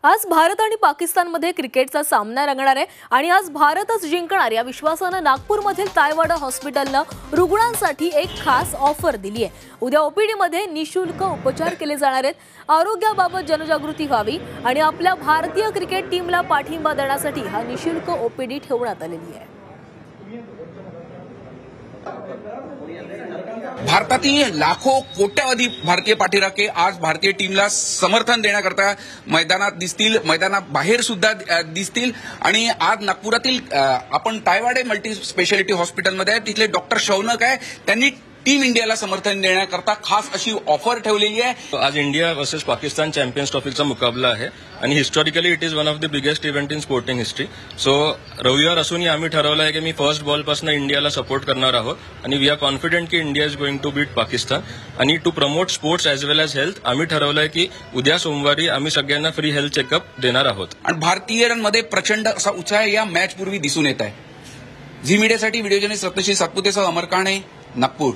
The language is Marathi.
आज भारत आणि पाकिस्तानमध्ये क्रिकेटचा सामना रंगणार आहे आणि आज भारतच जिंकणार या विश्वासाने नागपूरमधील तायवाडा हॉस्पिटलने रुग्णांसाठी एक खास ऑफर दिली आहे। उद्या ओपीडी मध्ये निशुल्क उपचार केले जाणार आहेत। आरोग्याबाबत जनजागृती व्हावी आणि आपल्या भारतीय क्रिकेट टीमला पाठिंबा देण्यासाठी हा निशुल्क ओपीडी ठेवण्यात आलेली आहे। भारतातील लाखो कोट्यावधी भारतीय पाठीराखे आज भारतीय टीमला समर्थन देण्याकरता मैदानात दिसतील, मैदानाबाहेर सुद्धा दिसतील। आणि आज नागपुरातील आपण तायवाडे मल्टी स्पेशालिटी हॉस्पिटलमध्ये आहे, तिथले डॉक्टर शौनक आहे, त्यांनी टीम इंडियाला समर्थन देण्याकरता खास अशी ऑफर ठेवलेली आहे। आज इंडिया वर्सेस पाकिस्तान चॅम्पियन्स ट्रॉफीचा मुकाबला आहे आणि historically it is one of the biggest event in sporting history. So रविवार असूनही आम्ही ठरवलं आहे की मी फर्स्ट बॉलपासून इंडियाला सपोर्ट करणार आहोत आणि वी आर कॉन्फिडंट की India is going to beat Pakistan. आणि to promote sports as well as health आम्ही ठरवलं आहे की उद्या सोमवारी आम्ही सगळ्यांना फ्री हेल्थ चेकअप देणार आहोत। आणि भारतीयांमध्ये प्रचंड असा उत्साह या मॅच पूर्वी दिसून येत आहे। झी मीडियासाठी व्हिडिओ जर्नलिस्ट रत्नश्री सातपुतेसह अमर काणे, नागपूर।